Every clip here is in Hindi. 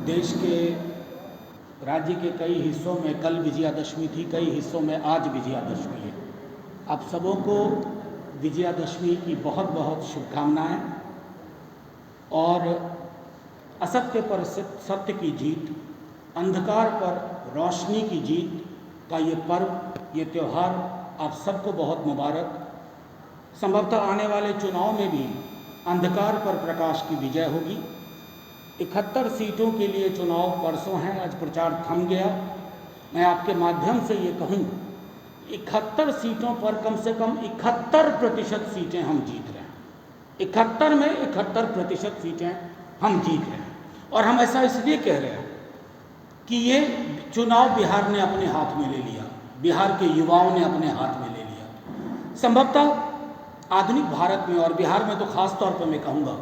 देश के राज्य के कई हिस्सों में कल विजयादशमी थी, कई हिस्सों में आज विजयादशमी है। आप सबों को विजयादशमी की बहुत बहुत शुभकामनाएं। और असत्य पर सत्य की जीत, अंधकार पर रोशनी की जीत का ये पर्व, ये त्यौहार आप सबको बहुत मुबारक। संभवतः आने वाले चुनाव में भी अंधकार पर प्रकाश की विजय होगी। 71 सीटों के लिए चुनाव परसों हैं, आज प्रचार थम गया। मैं आपके माध्यम से ये कहूँ, 71 सीटों पर कम से कम 71% सीटें हम जीत रहे हैं। 71 में 71% सीटें हम जीत रहे हैं। और हम ऐसा इसलिए कह रहे हैं कि ये चुनाव बिहार ने अपने हाथ में ले लिया, बिहार के युवाओं ने अपने हाथ में ले लिया। संभवतः आधुनिक भारत में और बिहार में तो खास तौर पर मैं कहूँगा,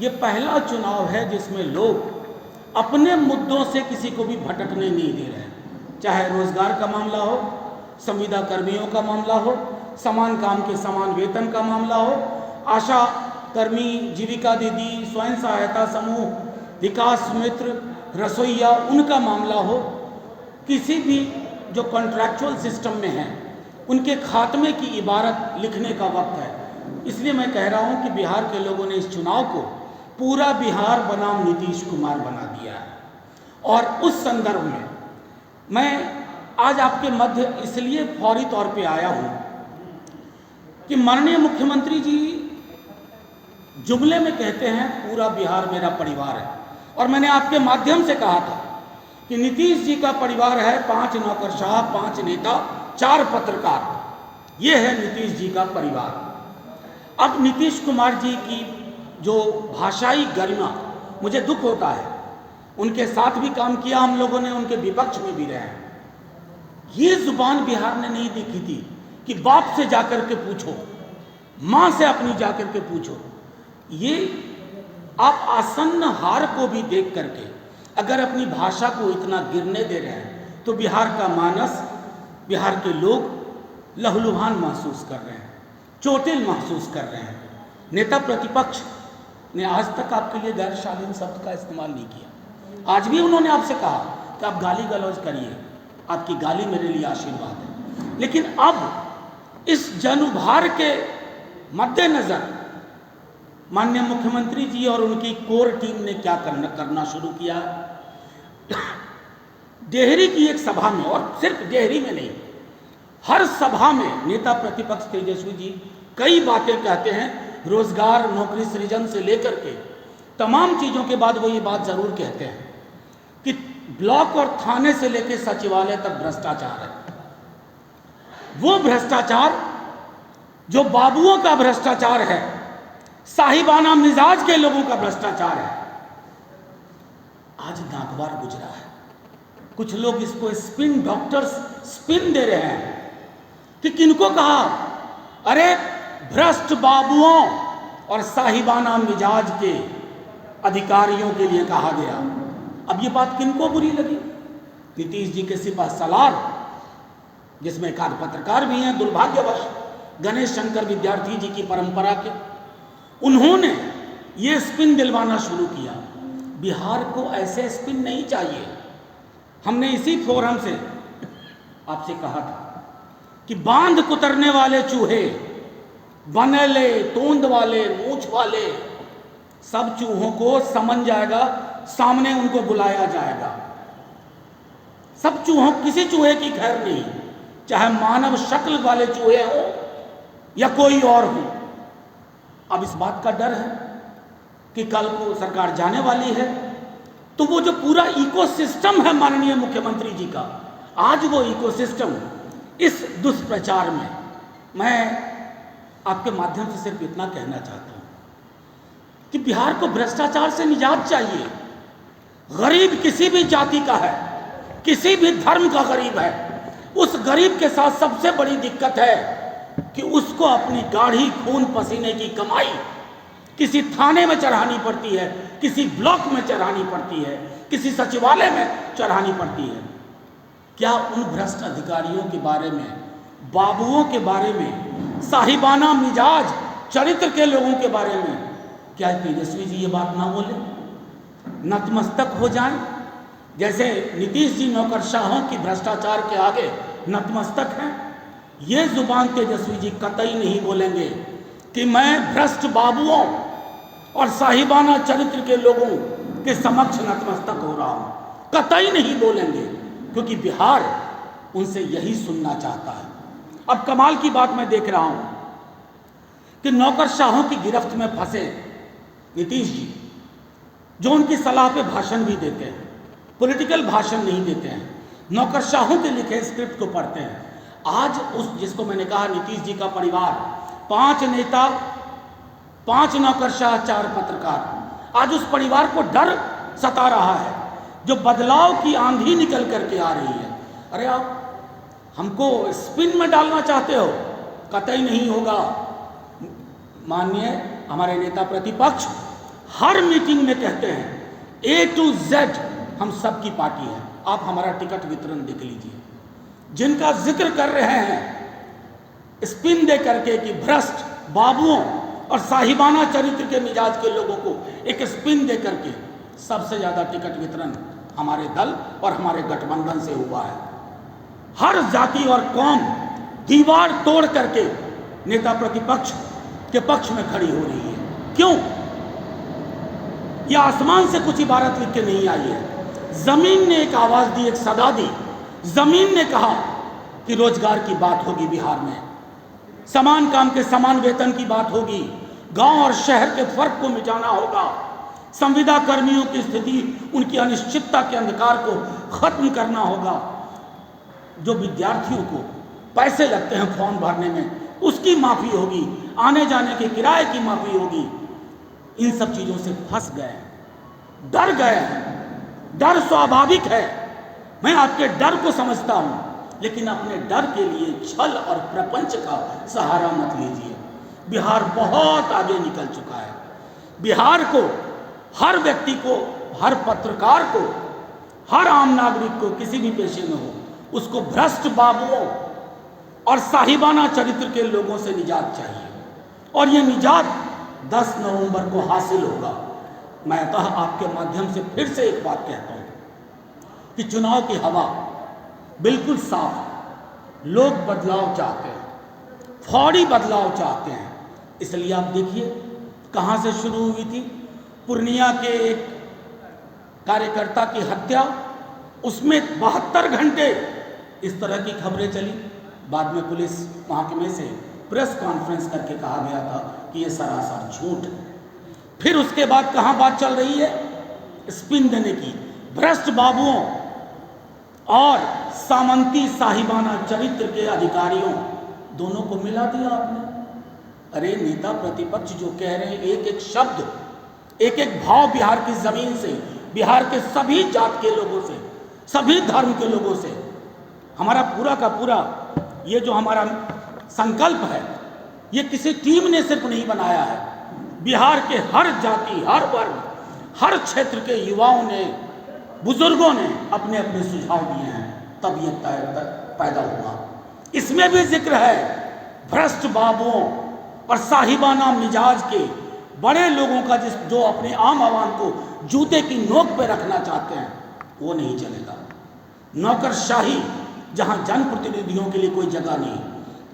ये पहला चुनाव है जिसमें लोग अपने मुद्दों से किसी को भी भटकने नहीं दे रहे हैं। चाहे रोजगार का मामला हो, संविदा कर्मियों का मामला हो, समान काम के समान वेतन का मामला हो, आशा कर्मी, जीविका दीदी, स्वयं सहायता समूह, विकास मित्र, रसोइया, उनका मामला हो, किसी भी जो कॉन्ट्रैक्चुअल सिस्टम में है उनके खात्मे की इबारत लिखने का वक्त है। इसलिए मैं कह रहा हूं कि बिहार के लोगों ने इस चुनाव को पूरा बिहार बनाम नीतीश कुमार बना दिया है। और उस संदर्भ में मैं आज आपके मध्य इसलिए फौरी तौर पे आया हूं कि माननीय मुख्यमंत्री जी जुमले में कहते हैं पूरा बिहार मेरा परिवार है, और मैंने आपके माध्यम से कहा था कि नीतीश जी का परिवार है 5 नौकरशाह, 5 नेता, 4 पत्रकार। ये है नीतीश जी का परिवार। अब नीतीश कुमार जी की जो भाषाई गरिमा, मुझे दुख होता है, उनके साथ भी काम किया हम लोगों ने, उनके विपक्ष में भी रहे हैं। ये जुबान बिहार ने नहीं देखी थी कि बाप से जाकर के पूछो, मां से अपनी जाकर के पूछो। ये आप आसन्न हार को भी देख करके अगर अपनी भाषा को इतना गिरने दे रहे हैं तो बिहार का मानस, बिहार के लोग लहूलुहान महसूस कर रहे हैं, चोटिल महसूस कर रहे हैं। नेता प्रतिपक्ष ने आज तक आपके लिए गैर शालीन शब्द का इस्तेमाल नहीं किया। आज भी उन्होंने आपसे कहा कि आप गाली गलौज करिए, आपकी गाली मेरे लिए आशीर्वाद है। लेकिन अब इस जनुभार के मद्देनजर माननीय मुख्यमंत्री जी और उनकी कोर टीम ने क्या करना शुरू किया। डेहरी की एक सभा में, और सिर्फ डेहरी में नहीं, हर सभा में नेता प्रतिपक्ष तेजस्वी जी कई बातें कहते हैं। रोजगार, नौकरी सृजन से लेकर के तमाम चीजों के बाद वो ये बात जरूर कहते हैं कि ब्लॉक और थाने से लेकर सचिवालय तक भ्रष्टाचार है। वो भ्रष्टाचार जो बाबुओं का भ्रष्टाचार है, साहिबाना मिजाज के लोगों का भ्रष्टाचार है, आज नागवार गुजरा है। कुछ लोग इसको स्पिन डॉक्टर्स स्पिन दे रहे हैं कि किनको कहा, अरे भ्रष्ट बाबुओं और साहिबाना मिजाज के अधिकारियों के लिए कहा गया। अब ये बात किनको बुरी लगी? नीतीश जी के सिपह सलार, जिसमें एक आध पत्रकार भी हैं, दुर्भाग्यवश गणेश शंकर विद्यार्थी जी की परंपरा के, उन्होंने ये स्पिन दिलवाना शुरू किया। बिहार को ऐसे स्पिन नहीं चाहिए। हमने इसी फोरम से आपसे कहा था कि बांध कुतरने वाले चूहे, बनेले, तोंद वाले, मूछ वाले, सब चूहों को समझ जाएगा, सामने उनको बुलाया जाएगा। सब चूहों, किसी चूहे की खैर नहीं, चाहे मानव शक्ल वाले चूहे हो या कोई और हो। अब इस बात का डर है कि कल को सरकार जाने वाली है, तो वो जो पूरा इकोसिस्टम है माननीय मुख्यमंत्री जी का, आज वो इकोसिस्टम इस दुष्प्रचार में, मैं आपके माध्यम से सिर्फ इतना कहना चाहता हूं कि बिहार को भ्रष्टाचार से निजात चाहिए। गरीब किसी भी जाति का है, किसी भी धर्म का गरीब है, उस गरीब के साथ सबसे बड़ी दिक्कत है कि उसको अपनी गाढ़ी खून पसीने की कमाई किसी थाने में चढ़ानी पड़ती है, किसी ब्लॉक में चढ़ानी पड़ती है, किसी सचिवालय में चढ़ानी पड़ती है। क्या उन भ्रष्ट अधिकारियों के बारे में, बाबुओं के बारे में, साहिबाना मिजाज चरित्र के लोगों के बारे में क्या तेजस्वी जी ये बात ना बोले? नतमस्तक हो जाएं जैसे नीतीश जी नौकरशाहों की भ्रष्टाचार के आगे नतमस्तक हैं, ये जुबान तेजस्वी जी कतई नहीं बोलेंगे कि मैं भ्रष्ट बाबुओं और साहिबाना चरित्र के लोगों के समक्ष नतमस्तक हो रहा हूं। कतई नहीं बोलेंगे, क्योंकि बिहार उनसे यही सुनना चाहता है। अब कमाल की बात मैं देख रहा हूं कि नौकरशाहों की गिरफ्त में फंसे नीतीश जी, जो उनकी सलाह पे भाषण भी देते हैं, पॉलिटिकल भाषण नहीं देते हैं, नौकरशाहों के लिखे स्क्रिप्ट को पढ़ते हैं। आज उस जिसको मैंने कहा नीतीश जी का परिवार, 5 नेता, 5 नौकरशाह, 4 पत्रकार, आज उस परिवार को डर सता रहा है, जो बदलाव की आंधी निकल करके आ रही है। अरे आप हमको स्पिन में डालना चाहते हो, कतई नहीं होगा। माननीय हमारे नेता प्रतिपक्ष हर मीटिंग में कहते हैं A to Z हम सबकी पार्टी है, आप हमारा टिकट वितरण देख लीजिए। जिनका जिक्र कर रहे हैं स्पिन दे करके कि भ्रष्ट बाबुओं और साहिबाना चरित्र के मिजाज के लोगों को एक स्पिन दे करके, सबसे ज्यादा टिकट वितरण हमारे दल और हमारे गठबंधन से हुआ है। हर जाति और कौम दीवार तोड़ करके नेता प्रतिपक्ष के पक्ष में खड़ी हो रही है। क्यों? यह आसमान से कुछ इबारत लिख के नहीं आई है। जमीन ने एक आवाज दी, एक सदा दी। जमीन ने कहा कि रोजगार की बात होगी बिहार में, समान काम के समान वेतन की बात होगी, गांव और शहर के फर्क को मिटाना होगा, संविदा कर्मियों की स्थिति, उनकी अनिश्चितता के अंधकार को खत्म करना होगा, जो विद्यार्थियों को पैसे लगते हैं फॉर्म भरने में उसकी माफी होगी, आने जाने के किराए की माफी होगी। इन सब चीजों से फंस गए, डर गए हैं। डर स्वाभाविक है, मैं आपके डर को समझता हूं, लेकिन अपने डर के लिए छल और प्रपंच का सहारा मत लीजिए। बिहार बहुत आगे निकल चुका है। बिहार को, हर व्यक्ति को, हर पत्रकार को, हर आम नागरिक को, किसी भी पेशे में हो, उसको भ्रष्ट बाबुओं और साहिबाना चरित्र के लोगों से निजात चाहिए, और यह निजात 10 नवंबर को हासिल होगा। मैं आपके माध्यम से फिर से एक बात कहता हूं कि चुनाव की हवा बिल्कुल साफ है। लोग बदलाव चाहते हैं, फौरी बदलाव चाहते हैं। इसलिए आप देखिए कहां से शुरू हुई थी, पूर्णिया के एक कार्यकर्ता की हत्या, उसमें 72 घंटे इस तरह की खबरें चली। बाद में पुलिस महकमे से प्रेस कॉन्फ्रेंस करके कहा गया था कि यह सरासर झूठ है। फिर उसके बाद कहां बात चल रही है, स्पिन देने की। भ्रष्ट बाबुओं और सामंती साहिबाना चरित्र के अधिकारियों दोनों को मिला दिया आपने। अरे नेता प्रतिपक्ष जो कह रहे हैं, एक एक शब्द, एक एक भाव बिहार की जमीन से, बिहार के सभी जात के लोगों से, सभी धर्म के लोगों से, हमारा पूरा का पूरा ये जो हमारा संकल्प है, ये किसी टीम ने सिर्फ नहीं बनाया है। बिहार के हर जाति, हर वर्ग, हर क्षेत्र के युवाओं ने, बुजुर्गों ने अपने अपने सुझाव दिए हैं, तब ये पैदा हुआ। इसमें भी जिक्र है भ्रष्ट बाबुओं और साहिबाना मिजाज के बड़े लोगों का, जो अपने आम आवाम को जूते की नोक पे रखना चाहते हैं, वो नहीं चलेगा। नौकरशाही जहां जनप्रतिनिधियों के लिए कोई जगह नहीं।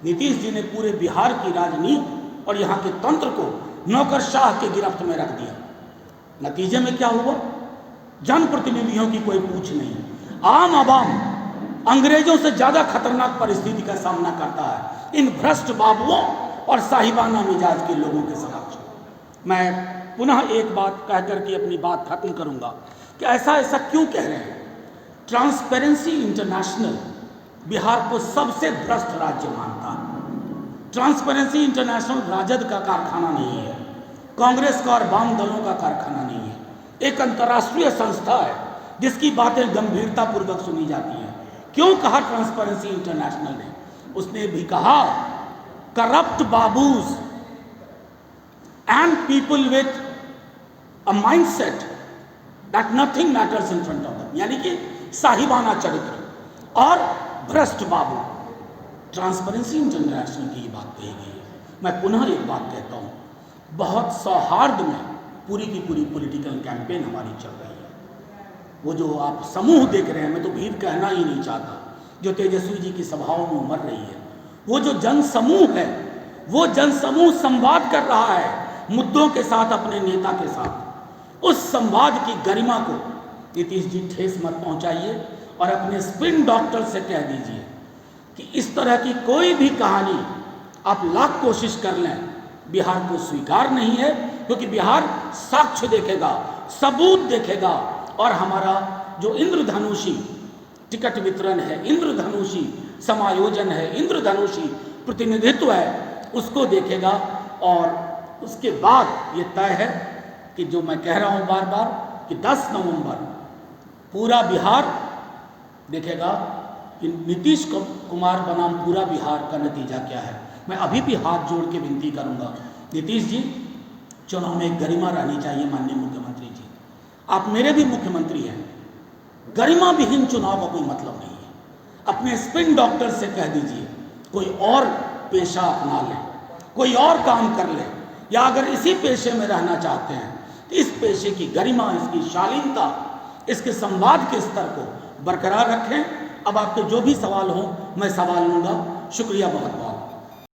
नीतीश जी ने पूरे बिहार की राजनीति और यहाँ के तंत्र को नौकरशाह के गिरफ्त में रख दिया। नतीजे में क्या हुआ? जनप्रतिनिधियों की कोई पूछ नहीं। आम आवाम अंग्रेजों से ज्यादा खतरनाक परिस्थिति का सामना करता है इन भ्रष्ट बाबुओं और साहिबाना मिजाज के लोगों के समक्ष। मैं पुनः एक बात कह करके अपनी बात खत्म करूंगा कि ऐसा क्यों कह रहे हैं। ट्रांसपेरेंसी इंटरनेशनल बिहार को सबसे भ्रष्ट राज्य मानता है। ट्रांसपेरेंसी इंटरनेशनल राजद का कारखाना नहीं है, कांग्रेस का और वाम दलों का कारखाना नहीं है। एक अंतर्राष्ट्रीय संस्था है जिसकी बातें गंभीरतापूर्वक सुनी जाती हैं। क्यों कहा ट्रांसपेरेंसी इंटरनेशनल ने? उसने भी कहा corrupt babus and people with a mindset that nothing matters in front of them, यानी कि साहिबाना चरित्र और भ्रष्ट बाबू। ट्रांसपेरेंसी इंटरनेशनल की ये बात कही गई है। मैं पुनः एक बात कहता हूँ, बहुत सौहार्द में पूरी की पूरी पॉलिटिकल कैंपेन हमारी चल रही है। वो जो आप समूह देख रहे हैं, मैं तो भीड़ कहना ही नहीं चाहता, जो तेजस्वी जी की सभाओं में उमड़ रही है, वो जो जन समूह है, वो जन समूह संवाद कर रहा है मुद्दों के साथ, अपने नेता के साथ। उस संवाद की गरिमा को नीतीश जी ठेस मत पहुंचाइए और अपने स्पिन डॉक्टर से कह दीजिए कि इस तरह की कोई भी कहानी आप लाख कोशिश कर लें, बिहार को स्वीकार नहीं है, क्योंकि बिहार साक्ष्य देखेगा, सबूत देखेगा, और हमारा जो इंद्रधनुषी टिकट वितरण है, इंद्रधनुषी समायोजन है, इंद्रधनुषी प्रतिनिधित्व है, उसको देखेगा। और उसके बाद ये तय है कि जो मैं कह रहा हूँ बार बार कि 10 नवंबर पूरा बिहार देखेगा कि नीतीश कुमार बनाम पूरा बिहार का नतीजा क्या है। मैं अभी भी हाथ जोड़ के विनती करूंगा, नीतीश जी, चुनाव में एक गरिमा रहनी चाहिए। माननीय मुख्यमंत्री जी, आप मेरे भी मुख्यमंत्री हैं, गरिमा विहीन चुनाव का कोई मतलब नहीं है। अपने स्पिन डॉक्टर से कह दीजिए कोई और पेशा अपना ले, कोई और काम कर ले, या अगर इसी पेशे में रहना चाहते हैं तो इस पेशे की गरिमा, इसकी शालीनता, इसके संवाद के स्तर को बरकरार रखें। अब आपके जो भी सवाल हो मैं सवाल लूंगा। शुक्रिया बहुत बहुत।